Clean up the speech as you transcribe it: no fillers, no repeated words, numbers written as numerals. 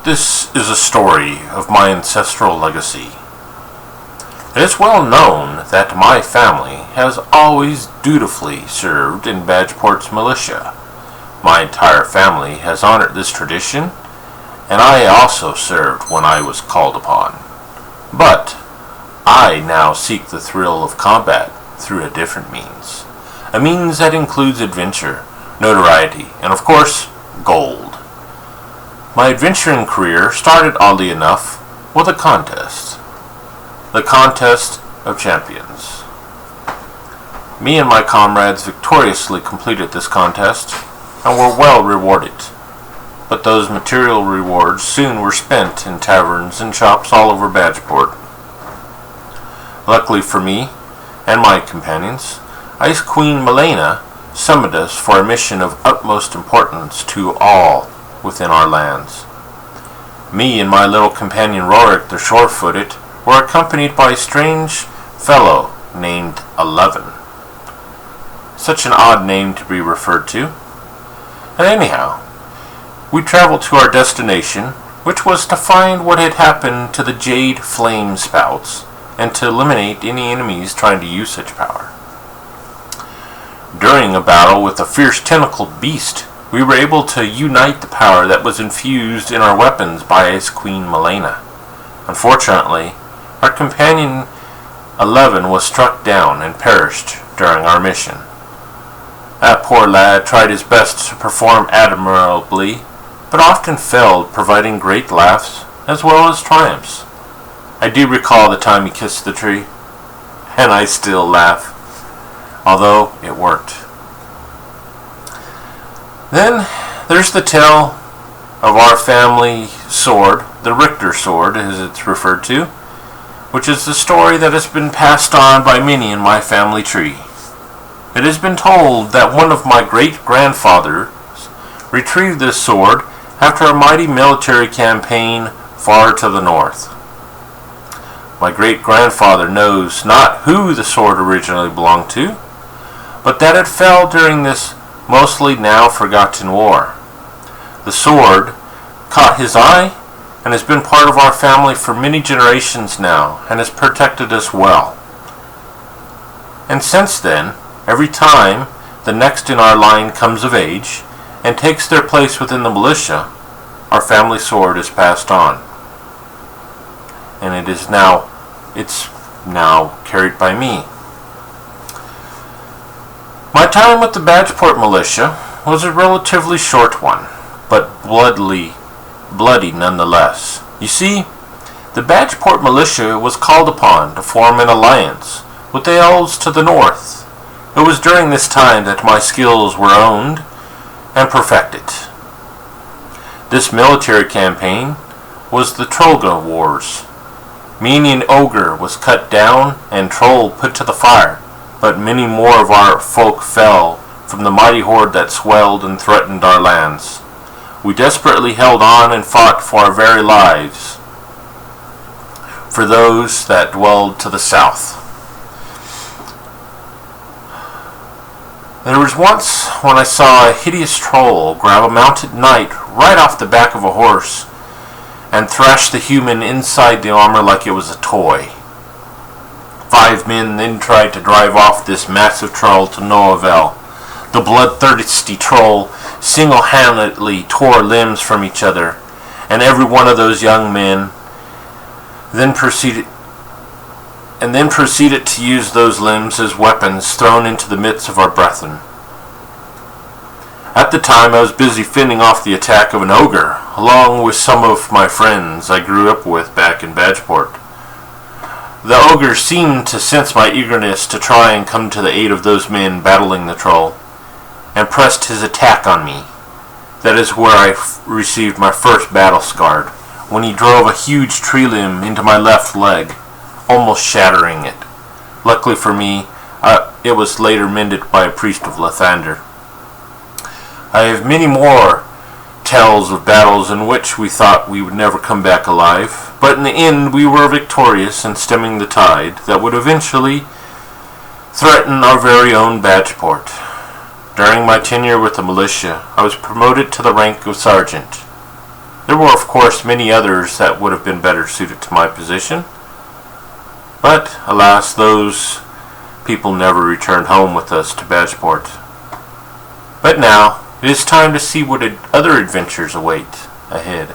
This is a story of my ancestral legacy. It is well known that my family has always dutifully served in Badgeport's militia. My entire family has honored this tradition, and I also served when I was called upon. But I now seek the thrill of combat through a different means. A means that includes adventure, notoriety, and of course, gold. My adventuring career started, oddly enough, with a contest. The Contest of Champions. Me and my comrades victoriously completed this contest and were well rewarded. But those material rewards soon were spent in taverns and shops all over Badgeport. Luckily for me and my companions, Ice Queen Milena summoned us for a mission of utmost importance to all within our lands. Me and my little companion Rorik the Shore-footed were accompanied by a strange fellow named 11. Such an odd name to be referred to. And anyhow, we traveled to our destination, which was to find what had happened to the jade flame spouts and to eliminate any enemies trying to use such power. During a battle with a fierce tentacled beast, we were able to unite the power that was infused in our weapons by Ice Queen Milena. Unfortunately, our companion 11 was struck down and perished during our mission. That poor lad tried his best to perform admirably, but often failed, providing great laughs as well as triumphs. I do recall the time he kissed the tree, and I still laugh, although it worked. Then there's the tale of our family sword, the Richter sword as it's referred to, which is the story that has been passed on by many in my family tree. It has been told that one of my great-grandfathers retrieved this sword after a mighty military campaign far to the north. My great-grandfather knows not who the sword originally belonged to, but that it fell during this mostly now forgotten war. The sword caught his eye and has been part of our family for many generations now and has protected us well. And since then, every time the next in our line comes of age and takes their place within the militia, our family sword is passed on. And it's now carried by me. My time with the Badgeport militia was a relatively short one, but bloody nonetheless. You see, the Badgeport militia was called upon to form an alliance with the elves to the north. It was during this time that my skills were honed and perfected. This military campaign was the Trollga Wars. Many an ogre was cut down and troll put to the fire, but many more of our folk fell from the mighty horde that swelled and threatened our lands. We desperately held on and fought for our very lives, for those that dwelled to the south. There was once when I saw a hideous troll grab a mounted knight right off the back of a horse and thrash the human inside the armor like it was a toy. 5 men then tried to drive off this massive troll to no avail. The bloodthirsty troll single-handedly tore limbs from each other, and every one of those young men then proceeded to use those limbs as weapons thrown into the midst of our brethren. At the time, I was busy fending off the attack of an ogre, along with some of my friends I grew up with back in Badgeport. The ogre seemed to sense my eagerness to try and come to the aid of those men battling the troll, and pressed his attack on me. That is where I received my first battle scar, when he drove a huge tree limb into my left leg, almost shattering it. Luckily for me, it was later mended by a priest of Lathander. I have many more tales of battles in which we thought we would never come back alive, but in the end we were victorious in stemming the tide that would eventually threaten our very own Badgeport. During my tenure with the militia, I was promoted to the rank of sergeant. There were, of course, many others that would have been better suited to my position, but alas, those people never returned home with us to Badgeport. But now, it is time to see what other adventures await ahead.